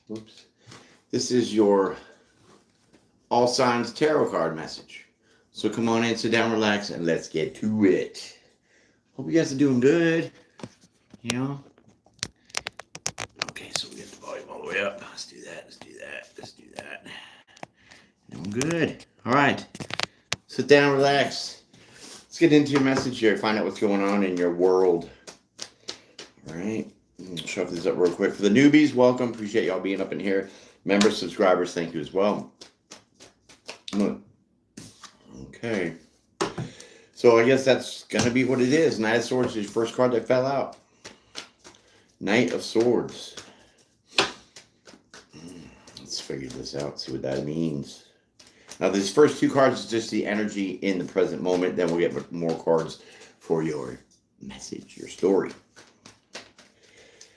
Whoops. This is your All Signs Tarot card message. So come on in, sit down, relax, and let's get to it. Hope you guys are doing good. You know? Okay, so we get the volume all the way up. Let's do that, let's do that, let's do that. Doing good. All right. Sit down, relax. Let's get into your message here. Find out what's going on in your world. All right. Shove this up real quick. For the newbies, welcome. Appreciate y'all being up in here. Members, subscribers, thank you as well. Okay. So I guess that's going to be what it is. Knight of Swords is your first card that fell out. Knight of Swords. Let's figure this out, see what that means. Now, these first two cards is just the energy in the present moment. Then we'll get more cards for your message, your story.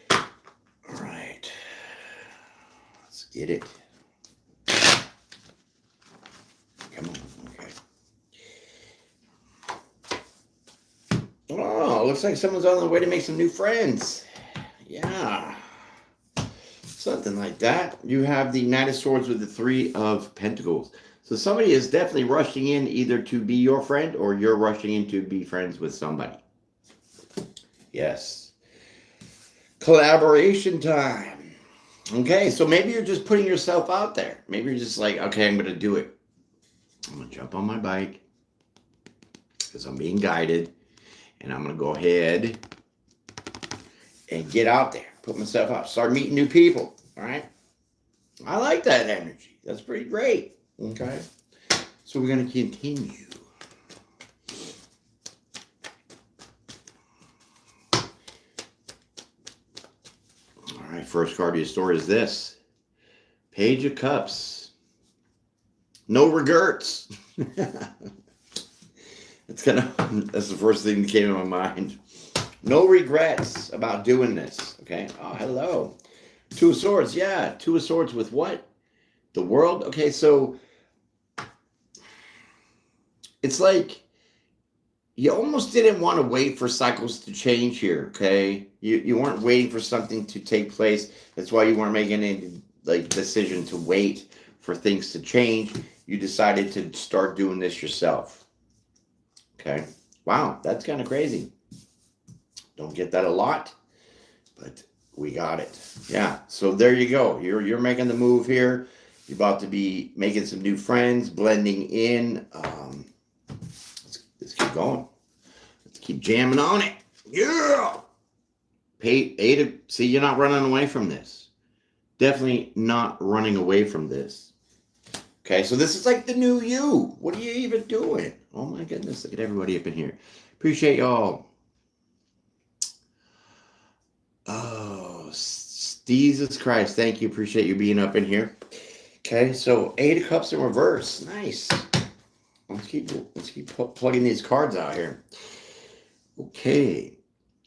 All right. Let's get it. Come on. Okay. Oh, looks like someone's on the way to make some new friends. Yeah. Something like that. You have the Knight of Swords with the Three of Pentacles. So somebody is definitely rushing in either to be your friend or you're rushing in to be friends with somebody. Yes. Collaboration time. Okay, so maybe you're just putting yourself out there. Maybe you're just like, okay, I'm going to do it. I'm going to jump on my bike because I'm being guided. And I'm going to go ahead and get out there. Put myself out. Start meeting new people. All right? I like that energy. That's pretty great. Okay, so we're going to continue. All right, first card of your story is this. Page of Cups. No regrets. That's the first thing that came to my mind. No regrets about doing this. Okay, oh, hello. Two of Swords, yeah. Two of Swords with what? The World. Okay, so it's like you almost didn't want to wait for cycles to change here, okay? You weren't waiting for something to take place. That's why you weren't making any decision to wait for things to change. You decided to start doing this yourself. Okay? Wow, that's kind of crazy. Don't get that a lot, but we got it. Yeah, so there you go. You're making the move here. You're about to be making some new friends, blending in. Let's keep going. Let's keep jamming on it. Yeah. See, you're not running away from this. Definitely not running away from this. Okay, so this is like the new you. What are you even doing? Oh my goodness, look at everybody up in here. Appreciate y'all. Oh, Jesus Christ. Thank you. Appreciate you being up in here. Okay, so Eight of Cups in reverse. Nice. Let's keep plugging these cards out here. Okay,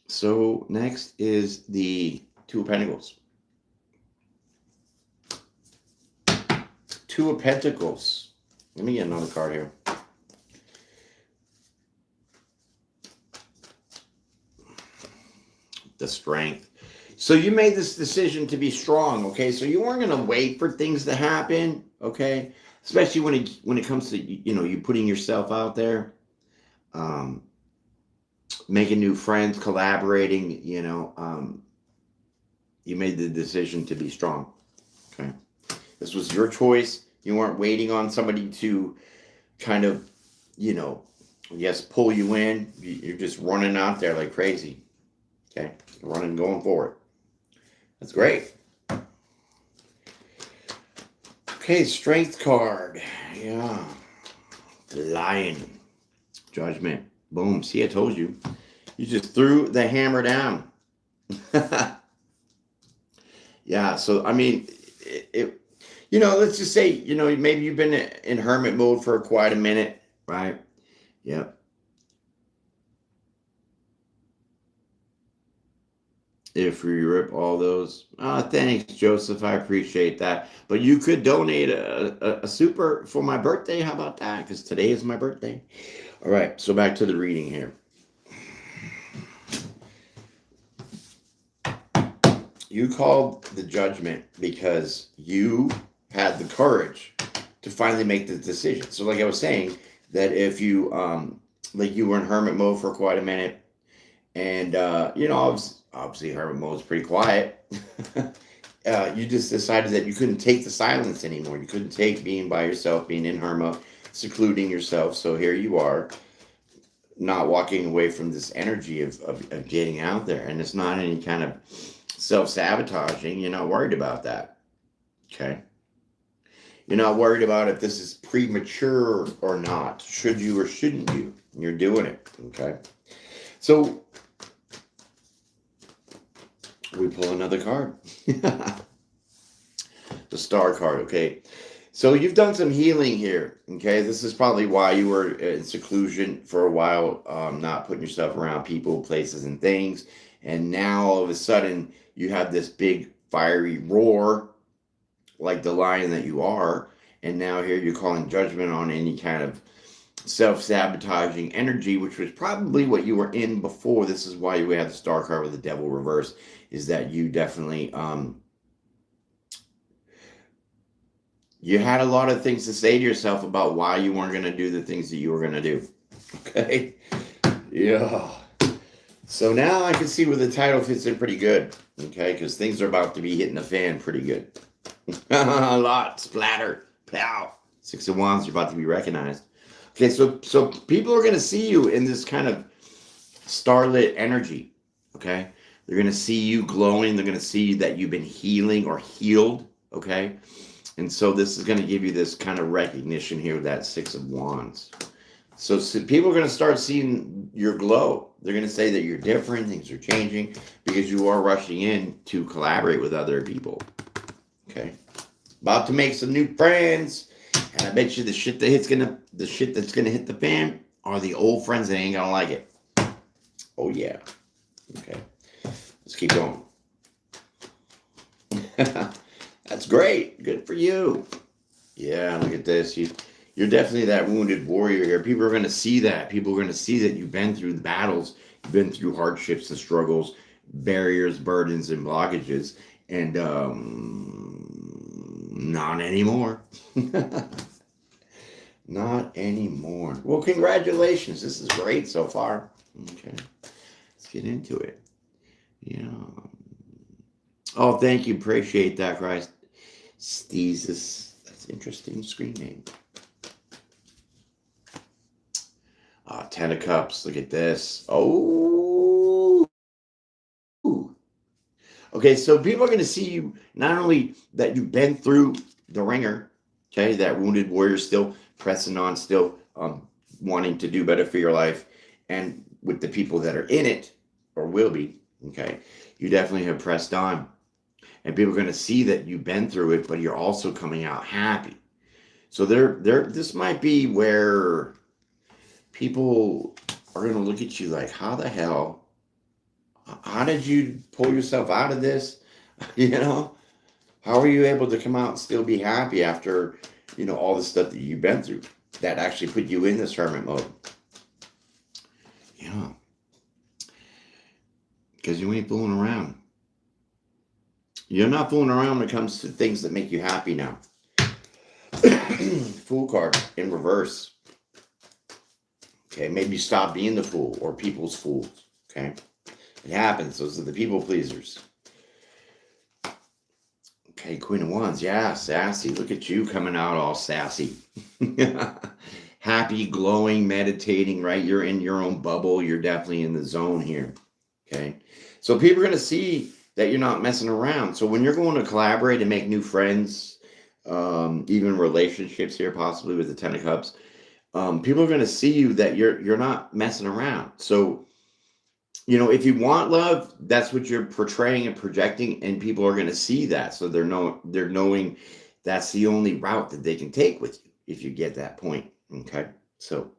so next is the Two of Pentacles. Two of Pentacles. Let me get another card here. The Strength. So you made this decision to be strong, okay? So you weren't going to wait for things to happen, okay? Especially when it comes to, you putting yourself out there, making new friends, collaborating, you made the decision to be strong, okay? This was your choice. You weren't waiting on somebody to kind of, pull you in. You're just running out there like crazy, okay? Running, going for it. That's great. Okay, Strength card. Yeah. The Lion. Judgment. Boom. See, I told you. You just threw the hammer down. Yeah, so, I mean, let's just say, maybe you've been in hermit mode for quite a minute, right? Yep. If we rip all those. Thanks, Joseph. I appreciate that. But you could donate a super for my birthday. How about that? Because today is my birthday. All right, so back to the reading here. You called the Judgment because you had the courage to finally make the decision. So, like I was saying, that if you like you were in hermit mode for quite a minute, and obviously hermit mode is pretty quiet. You just decided that you couldn't take the silence anymore. You couldn't take being by yourself, being in hermit, secluding yourself. So here you are, not walking away from this energy of getting out there. And it's not any kind of self-sabotaging. You're not worried about that. Okay. You're not worried about if this is premature or not. Should you or shouldn't you? You're doing it. Okay. So we pull another card. The Star card. Okay. So you've done some healing here. Okay. This is probably why you were in seclusion for a while, not putting yourself around people, places, and things. And now all of a sudden you have this big fiery roar, like the lion that you are. And now here you're calling judgment on any kind of self-sabotaging energy, which was probably what you were in before. This is why you had the Star card with the Devil reverse, is that you definitely you had a lot of things to say to yourself about why you weren't going to do the things that you were going to do. Okay. Yeah. So now I can see where the title fits in pretty good. Okay. Because things are about to be hitting the fan pretty good. A lot. Splatter. Pow. Six of Wands. You're about to be recognized. Okay. So people are going to see you in this kind of starlit energy. Okay. They're going to see you glowing. They're going to see that you've been healing or healed. Okay. And so this is going to give you this kind of recognition here with that Six of Wands. So people are going to start seeing your glow. They're going to say that you're different, things are changing, because you are rushing in to collaborate with other people. Okay. About to make some new friends. And I bet you the shit that's gonna hit the fan are the old friends that ain't gonna like it. Oh yeah. Okay. Let's keep going. That's great. Good for you. Yeah, look at this. You're definitely that wounded warrior here. People are going to see that. People are going to see that you've been through the battles. You've been through hardships and struggles, barriers, burdens, and blockages. And not anymore. Not anymore. Well, congratulations. This is great so far. Okay. Let's get into it. Yeah. Oh, thank you. Appreciate that, Christ. Steezus. That's interesting screen name. Ten of Cups. Look at this. Oh. Okay, so people are going to see you, not only that you've been through the ringer, okay, that wounded warrior still pressing on, still wanting to do better for your life, and with the people that are in it, or will be, okay, you definitely have pressed on. And people are going to see that you've been through it, but you're also coming out happy. So this might be where people are going to look at you like, how the hell? How did you pull yourself out of this? How are you able to come out and still be happy after, all the stuff that you've been through that actually put you in this hermit mode? Yeah. Because you ain't fooling around. You're not fooling around when it comes to things that make you happy now. Fool card in reverse. Okay, maybe stop being the fool or people's fools. Okay, it happens. Those are the people pleasers. Okay, Queen of Wands. Yeah, sassy. Look at you coming out all sassy. Happy, glowing, meditating, right? You're in your own bubble. You're definitely in the zone here. Okay, so people are going to see that you're not messing around. So when you're going to collaborate and make new friends, even relationships here, possibly with the Ten of Cups, people are going to see you that you're not messing around. So, if you want love, that's what you're portraying and projecting, and people are going to see that. So they're knowing that's the only route that they can take with you if you get that point. Okay, so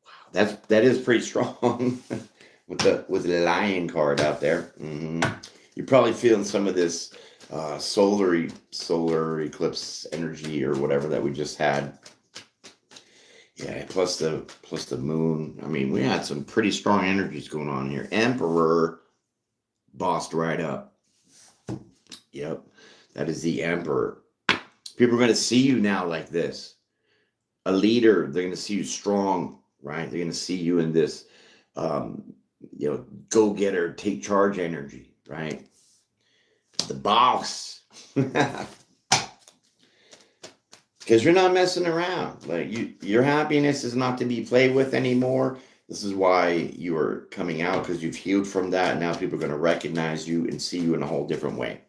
wow, that is pretty strong with the Lion card out there. Mm-hmm. You're probably feeling some of this solar eclipse energy or whatever that we just had. Yeah, plus the moon. I mean, we had some pretty strong energies going on here. Emperor bossed right up. Yep. That is the Emperor. People are going to see you now like this. A leader. They're going to see you strong, right? They're going to see you in this, um, go-getter, take charge energy, right? The boss. Because you're not messing around. Like your happiness is not to be played with anymore. This is why you are coming out, because you've healed from that. Now people are going to recognize you and see you in a whole different way.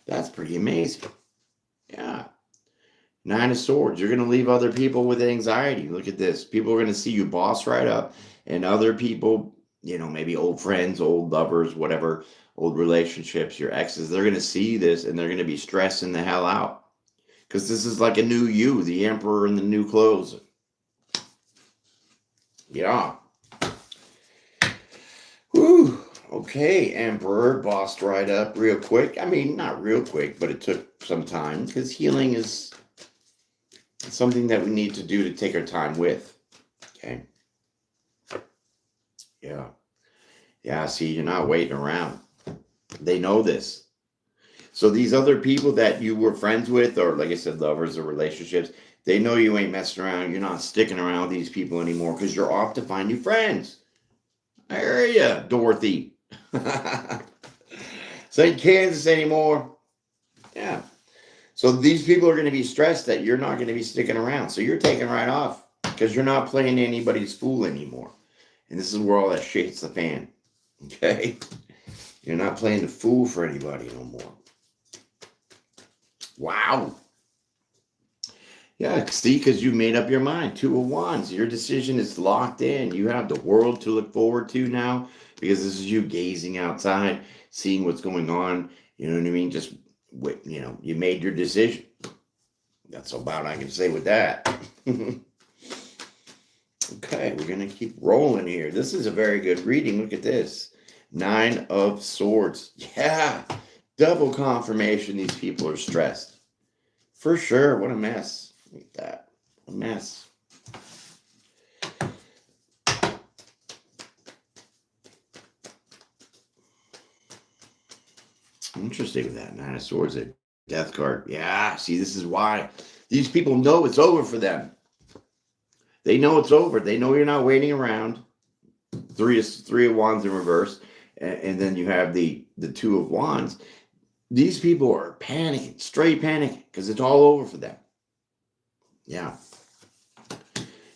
That's pretty amazing. Yeah. Nine of Swords. You're going to leave other people with anxiety. Look at this. People are going to see you boss right up, and other people, maybe old friends, old lovers, whatever, old relationships, your exes, they're going to see this and they're going to be stressing the hell out. Because this is like a new you, the Emperor in the new clothes. Yeah. Whew. Okay, Emperor bossed right up real quick. I mean, not real quick, but it took some time, because healing is something that we need to do to take our time with. Okay. Yeah. Yeah, see, you're not waiting around. They know this. So these other people that you were friends with, or like I said, lovers or relationships, they know you ain't messing around. You're not sticking around with these people anymore, because you're off to find new friends. I hear ya, Dorothy. This ain't Kansas anymore. Yeah. So these people are going to be stressed that you're not going to be sticking around. So you're taking right off, because you're not playing anybody's fool anymore. And this is where all that shit hits the fan. Okay? You're not playing the fool for anybody no more. Wow. Yeah, see, because you made up your mind. Two of Wands. Your decision is locked in. You have the world to look forward to now, because this is you gazing outside, seeing what's going on. You know what I mean? Just, you made your decision. That's about all I can say with that. Okay, we're going to keep rolling here. This is a very good reading. Look at this. 9 of Swords. Yeah. Double confirmation these people are stressed. For sure. What a mess. Look at that. A mess. Interesting with that. 9 of Swords, a death card. Yeah. See, this is why. These people know it's over for them. They know it's over. They know you're not waiting around. Three of Wands in reverse. And then you have the 2 of Wands. These people are panicking, straight panicking, because it's all over for them. Yeah.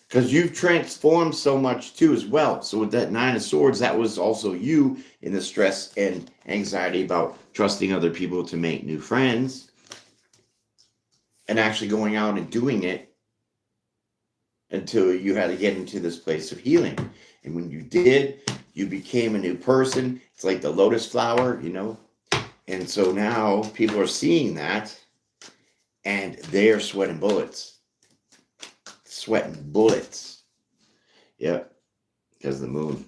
Because you've transformed so much too as well. So with that 9 of Swords, that was also you in the stress and anxiety about trusting other people to make new friends. And actually going out and doing it until you had to get into this place of healing. And when you did, you became a new person. It's like the lotus flower, And so now people are seeing that, and they're sweating bullets. Sweating bullets. Yep. Because of the moon.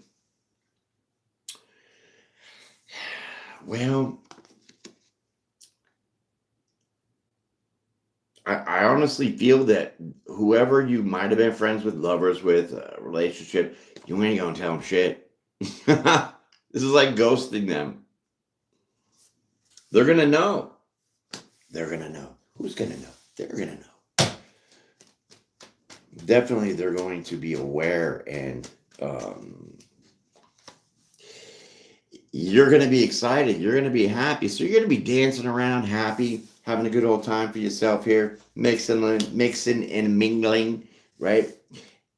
Well, I honestly feel that whoever you might have been friends with, lovers with, a relationship, you ain't gonna tell them shit. This is like ghosting them. They're gonna know. They're gonna know. Who's gonna know? They're gonna know. Definitely, they're going to be aware, and you're going to be excited. You're going to be happy. So you're going to be dancing around, happy, having a good old time for yourself here, mixing and mingling, right?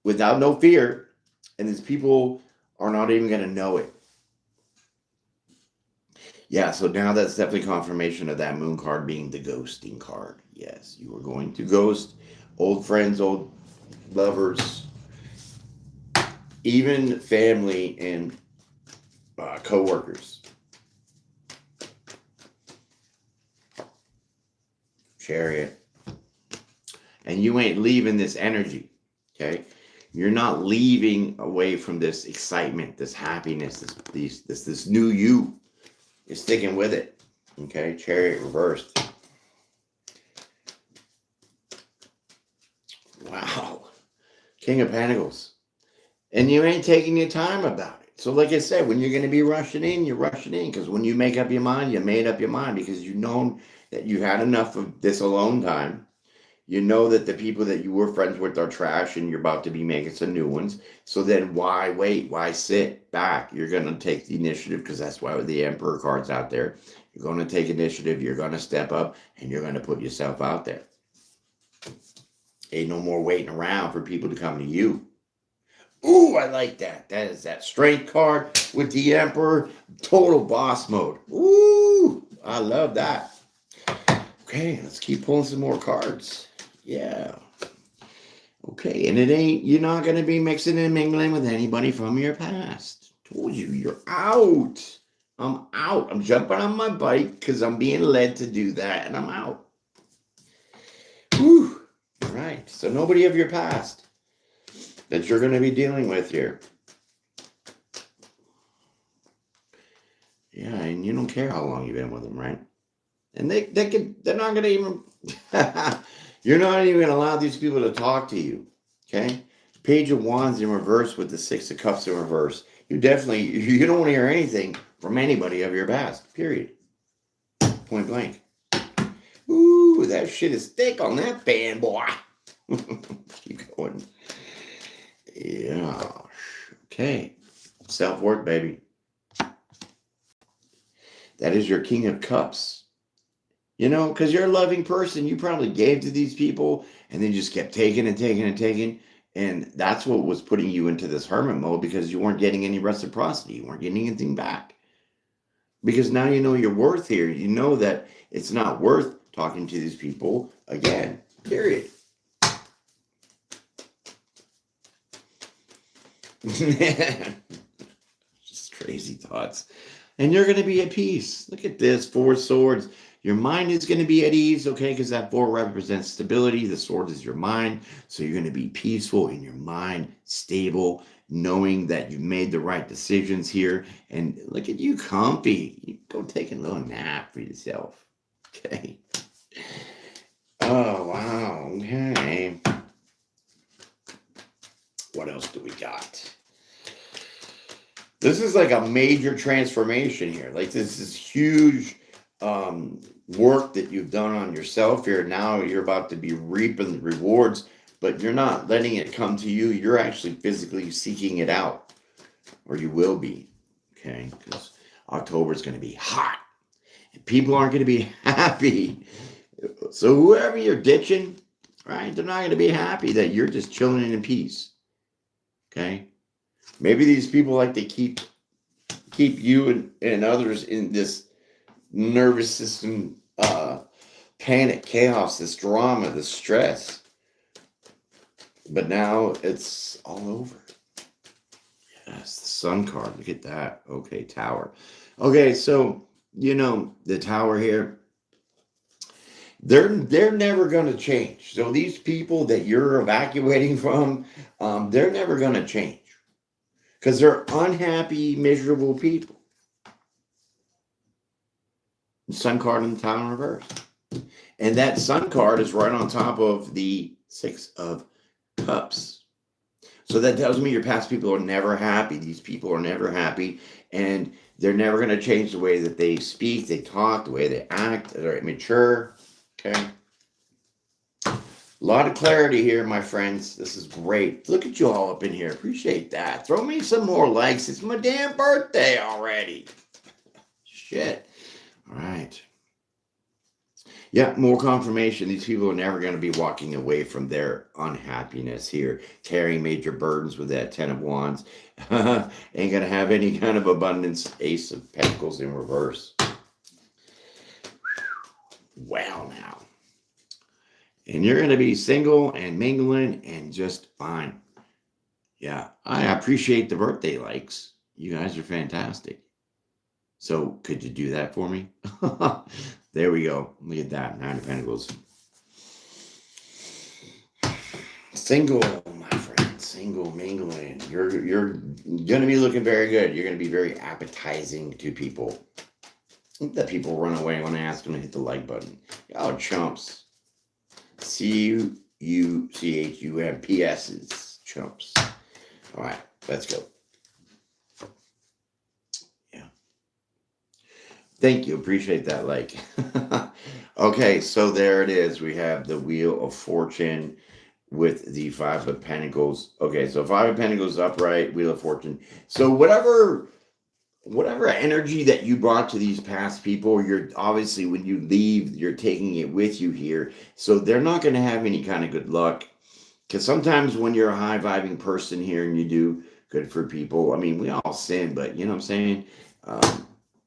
Without no fear. And these people are not even going to know it. Yeah, so now that's definitely confirmation of that moon card being the ghosting card. Yes, you are going to ghost old friends, old lovers, even family and co-workers. Chariot. And you ain't leaving this energy, okay? You're not leaving away from this excitement, this happiness, this new you. You're sticking with it, okay? Chariot reversed. Wow. King of Pentacles. And you ain't taking your time about it. So like I said, when you're going to be rushing in, you're rushing in. Because when you make up your mind, you made up your mind because you know that you had enough of this alone time. You know that the people that you were friends with are trash and you're about to be making some new ones. So then why wait? Why sit back? You're going to take the initiative because that's why the Emperor card's out there. You're going to take initiative. You're going to step up and you're going to put yourself out there. Ain't no more waiting around for people to come to you. Ooh, I like that. That is that strength card with the Emperor. Total boss mode. Ooh, I love that. Okay, let's keep pulling some more cards. Yeah. Okay, and you're not going to be mixing and mingling with anybody from your past. Told you, you're out. I'm out. I'm jumping on my bike because I'm being led to do that, and I'm out. Whew. All right, so nobody of your past that you're going to be dealing with here. Yeah, and you don't care how long you've been with them, right? And they're not going to even, you're not even going to allow these people to talk to you, okay? Page of Wands in reverse with the Six of Cups in reverse. You don't want to hear anything from anybody of your past, period. Point blank. Ooh, that shit is thick on that band, boy. Keep going. Yeah. Okay. Self-worth, baby. That is your King of Cups. You know, because you're a loving person. You probably gave to these people and then just kept taking and taking and taking. And that's what was putting you into this hermit mode because you weren't getting any reciprocity. You weren't getting anything back. Because now you know your worth here. You know that it's not worth talking to these people again, period. Just crazy thoughts. And you're going to be at peace. Look at this, 4 swords. Your mind is going to be at ease, okay? Because that 4 represents stability. The sword is your mind. So you're going to be peaceful in your mind, stable, knowing that you made the right decisions here. And look at you, comfy. You go take a little nap for yourself, okay? Oh, wow. Okay. What else do we got? This is like a major transformation here. Like this is huge work that you've done on yourself here. Now you're about to be reaping the rewards, but you're not letting it come to you. You're actually physically seeking it out, or you will be. Okay, because October is going to be hot, and people aren't going to be happy. So whoever you're ditching, right? They're not going to be happy that you're just chilling in peace. Okay. Maybe these people like to keep you and others in this nervous system panic, chaos, this drama, this stress. But now it's all over. Yes, the Sun card. Look at that. Okay, Tower. Okay, so you know the Tower here. They're never going to change. So these people that you're evacuating from, they're never going to change. Because they're unhappy, miserable people. Sun card in the Tower in reverse. And that Sun card is right on top of the 6 of Cups. So that tells me your past people are never happy. These people are never happy. And they're never going to change the way that they speak, they talk, the way they act. They're immature. Okay. A lot of clarity here, my friends. This is great. Look at you all up in here. Appreciate that. Throw me some more likes. It's my damn birthday already. Shit. All right. Yeah, more confirmation. These people are never going to be walking away from their unhappiness here, carrying major burdens with that 10 of Wands. Ain't going to have any kind of abundance. Ace of Pentacles in reverse. Well, now. And you're going to be single and mingling and just fine. Yeah, I appreciate the birthday likes. You guys are fantastic. So could you do that for me? There we go. Look at that. 9 of Pentacles. Single, my friend. Single, mingling. You're going to be looking very good. You're going to be very appetizing to people. Let people run away when I ask them to hit the like button. Y'all chumps. CUCHUMPS's chumps. All right, let's go. Thank you. Appreciate that. Like, okay, so there it is. We have the Wheel of Fortune with the Five of Pentacles. Okay, so Five of Pentacles upright, Wheel of Fortune. So whatever energy that you brought to these past people, you're obviously when you leave, you're taking it with you here. So they're not going to have any kind of good luck. Because sometimes when you're a high vibing person here and you do good for people, I mean, we all sin, but you know what I'm saying?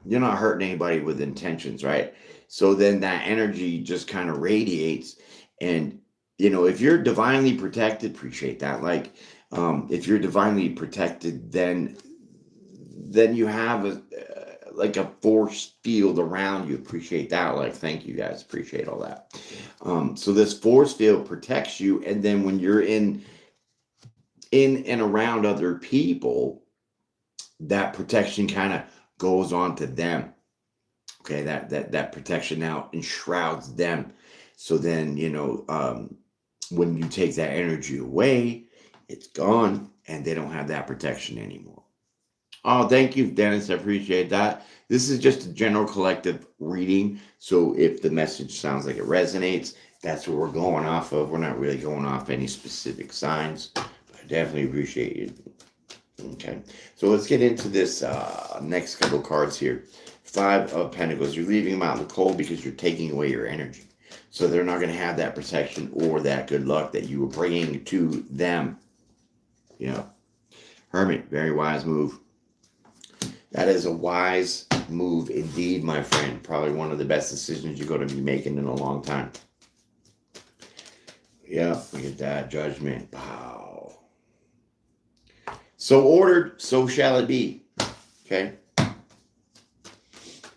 You're not hurting anybody with intentions, right? So then that energy just kind of radiates. And, if you're divinely protected, appreciate that. Like, if you're divinely protected, then you have like a force field around you. Appreciate that. Like, thank you guys. Appreciate all that. So this force field protects you, and then when you're in and around other people, that protection kind of goes on to them. Okay, that protection now enshrouds them. So then when you take that energy away, it's gone, and they don't have that protection anymore. Oh, thank you, Dennis. I appreciate that. This is just a general collective reading. So if the message sounds like it resonates, that's what we're going off of. We're not really going off any specific signs. But I definitely appreciate you. Okay. So let's get into this next couple cards here. Five of Pentacles. You're leaving them out in the cold because you're taking away your energy. So they're not going to have that protection or that good luck that you were bringing to them. Yeah. Hermit, very wise move. That is a wise move indeed, my friend. Probably one of the best decisions you're going to be making in a long time. Yeah, look at that. Judgment. Wow. So ordered, so shall it be. Okay.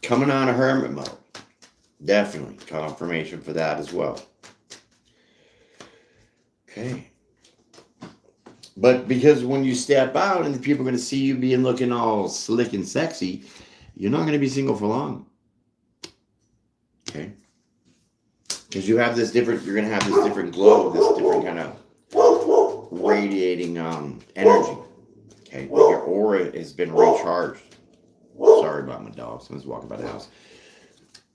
Coming on a hermit mode. Definitely confirmation for that as well. Okay. But because when you step out and the people are going to see you being looking all slick and sexy, you're not going to be single for long. Okay. Because you're going to have this different glow, this different kind of radiating energy. Okay. Like your aura has been recharged. Sorry about my dog. Someone's walking by the house.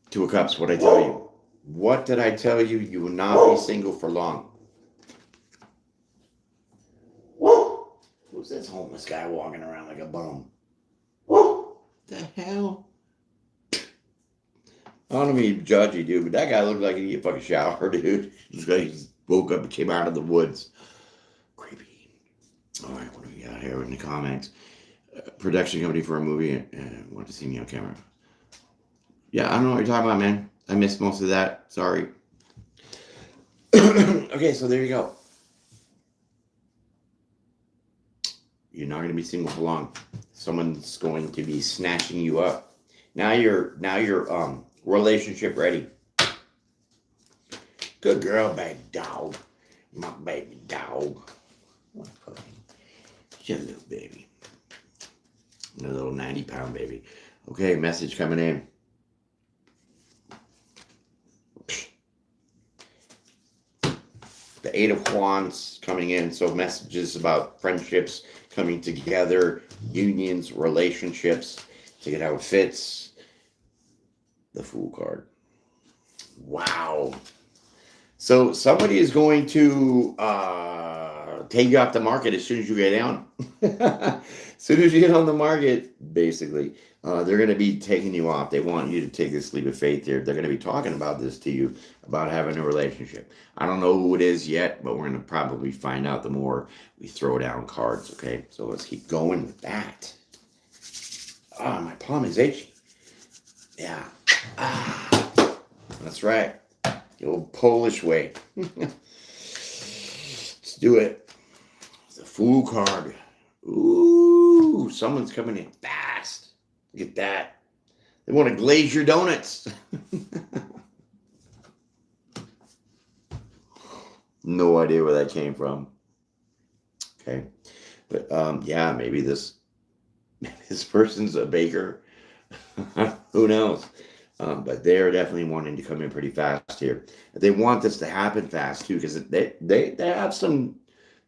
Two of Cups, what'd I tell you? What did I tell you? You will not be single for long. Who's this homeless guy walking around like a bum? The hell? I don't mean judgy, dude, but that guy looked like he needed a fucking shower, dude. This guy just woke up and came out of the woods. Creepy. All right, what do we got here in the comments? Production company for a movie. Want to see me on camera? Yeah, I don't know what you're talking about, man. I missed most of that. Sorry. Okay, so there you go. You're not going to be single for long. Someone's going to be snatching you up. Now you're relationship ready. Good girl, baby dog. My baby dog. What a fucking just a little baby. A little 90-pound baby. Okay, message coming in. The Eight of Wands coming in. So messages about friendships coming together, unions, relationships, to get how it fits. The Fool card. Wow. So somebody is going to take you off the market as soon as you get down. As soon as you get on the market, basically, they're going to be taking you off. They want you to take this leap of faith here. They're going to be talking about this to you, about having a relationship. I don't know who it is yet, but we're going to probably find out the more we throw down cards, okay? So let's keep going with that. Ah, my palm is itchy. Yeah. Ah, that's right. The old Polish way. Let's do it. It's the Fool card. Ooh, someone's coming in fast. Look at that. They want to glaze your donuts. No idea where that came from. Okay. But yeah, maybe this person's a baker. Who knows? But they're definitely wanting to come in pretty fast here. They want this to happen fast too, because they have some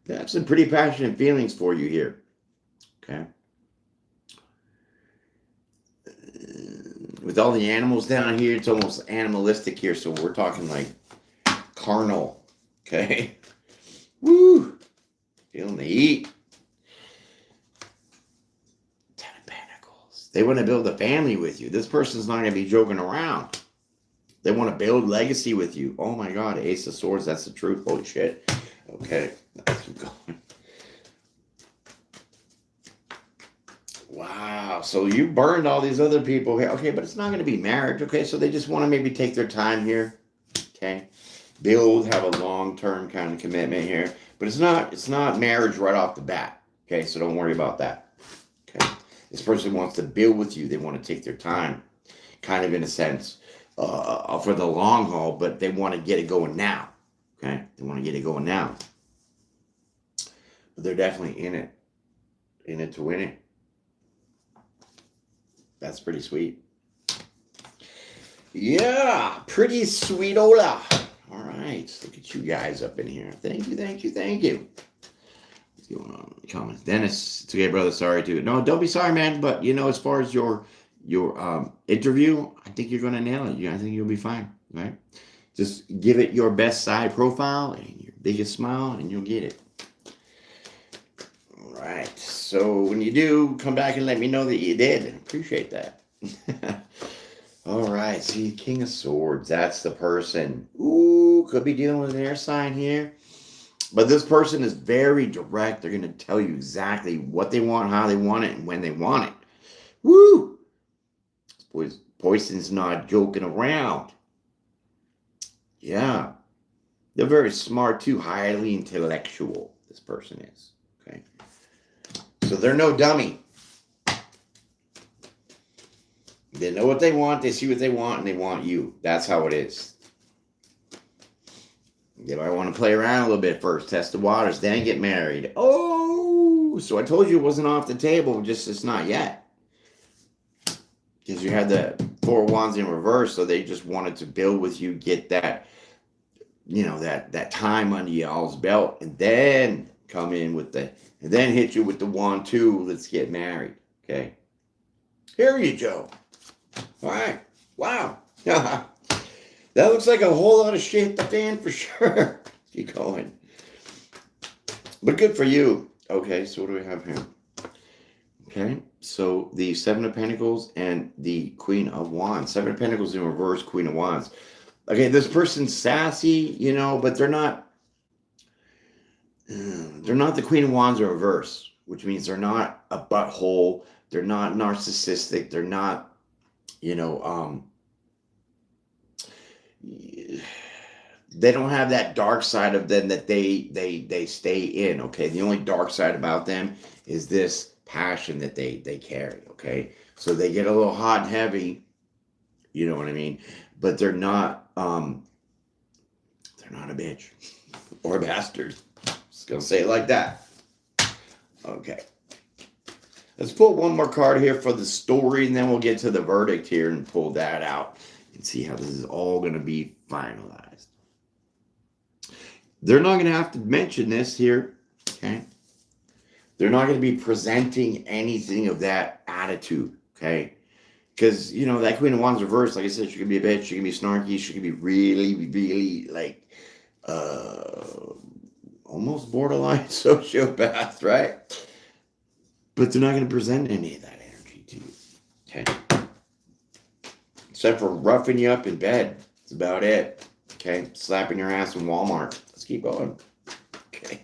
pretty passionate feelings for you here. Okay. with all the animals down here, it's almost animalistic here. So we're talking like carnal. Okay. Woo. Feeling the heat. Ten of Pentacles. They want to build a family with you. This person's not going to be joking around. They want to build legacy with you. Oh my God. Ace of Swords. That's the truth. Holy shit. Okay. Let's keep going. Wow. So you burned all these other people here. Okay. But it's not going to be marriage. Okay. So they just want to maybe take their time here. Okay. Build, have a long-term kind of commitment here. But it's not marriage right off the bat. Okay. So don't worry about that. Okay. This person wants to build with you. They want to take their time, kind of in a sense, for the long haul, but they want to get it going now. Okay. They want to get it going now. But they're definitely in it to win it. That's pretty sweet. Yeah, pretty sweet Ola. All right, look at you guys up in here. Thank you. What's going on in the comments? Dennis, it's okay, brother. Sorry to no, don't be sorry, man. But as far as your interview, I think you're gonna nail it. I think you'll be fine. Right? Just give it your best side profile and your biggest smile, and you'll get it. All right. So when you do, come back and let me know that you did. Appreciate that. All right. See, King of Swords. That's the person. Ooh, could be dealing with an air sign here. But this person is very direct. They're going to tell you exactly what they want, how they want it, and when they want it. Woo! Poison's not joking around. Yeah. They're very smart too. Highly intellectual, this person is. Okay. So they're no dummy. They know what they want, they see what they want, and they want you. That's how it is. They might want to play around a little bit first, test the waters, then get married. Oh, so I told you it wasn't off the table, just it's not yet. Because you had the Four of Wands in reverse, so they just wanted to build with you, get that, that time under y'all's belt, and then come in with and then hit you with the wand too. Let's get married. Okay. Here you go. All right. Wow. That looks like a whole lot of shit hit the fan for sure. Keep going. But good for you. Okay. So what do we have here? Okay. So the Seven of Pentacles and the Queen of Wands. Seven of Pentacles in reverse, Queen of Wands. Okay. This person's sassy, but they're not. They're not the Queen of Wands in reverse, which means they're not a butthole. They're not narcissistic. They're not, they don't have that dark side of them that they stay in. Okay. The only dark side about them is this passion that they carry. Okay. So they get a little hot and heavy, you know what I mean? But they're not a bitch or a bastard. Just gonna say it like that. Okay. Let's pull one more card here for the story, and then we'll get to the verdict here and pull that out and see how this is all going to be finalized. They're not going to have to mention this here, okay? They're not going to be presenting anything of that attitude, okay? Because, that Queen of Wands reverse, like I said, she can be a bitch, she can be snarky, she can be really, really, like, almost borderline sociopath, right? But they're not going to present any of that energy to you. Okay. Except for roughing you up in bed. That's about it. Okay. Slapping your ass in Walmart. Let's keep going. Okay.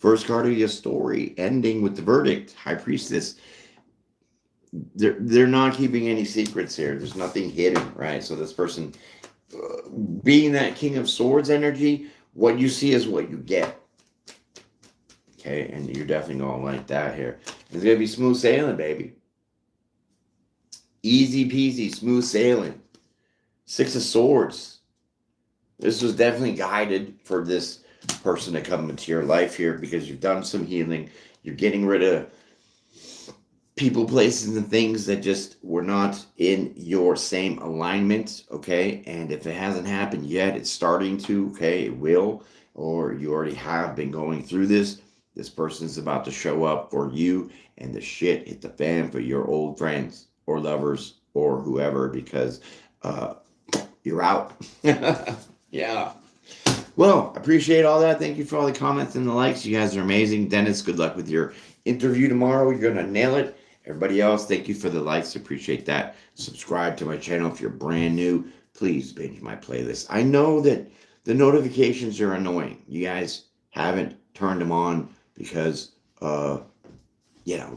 First card of your story, ending with the verdict. High Priestess. They're not keeping any secrets here. There's nothing hidden, right? So this person, being that King of Swords energy, what you see is what you get. Okay, and you're definitely going to like that here. It's going to be smooth sailing, baby. Easy peasy, smooth sailing. Six of Swords. This was definitely guided for this person to come into your life here because you've done some healing. You're getting rid of people, places, and things that just were not in your same alignment, okay? And if it hasn't happened yet, it's starting to, okay? It will, or you already have been going through this. This person's about to show up for you, and the shit hit the fan for your old friends or lovers or whoever, because you're out. Yeah. Well, appreciate all that. Thank you for all the comments and the likes. You guys are amazing. Dennis, good luck with your interview tomorrow. You're going to nail it. Everybody else, thank you for the likes. Appreciate that. Subscribe to my channel if you're brand new. Please binge my playlist. I know that the notifications are annoying. You guys haven't turned them on because,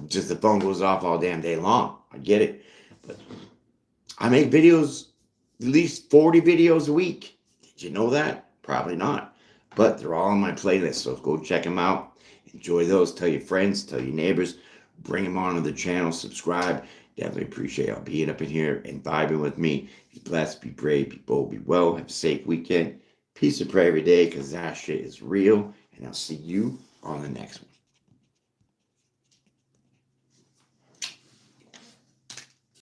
just the phone goes off all damn day long. I get it. But I make videos, at least 40 videos a week. Did you know that? Probably not. But they're all on my playlist, so go check them out. Enjoy those. Tell your friends, tell your neighbors. Bring them onto the channel. Subscribe. Definitely appreciate y'all being up in here and vibing with me. Be blessed, be brave, be bold, be well. Have a safe weekend. Peace and prayer every day, because that shit is real. And I'll see you on the next one.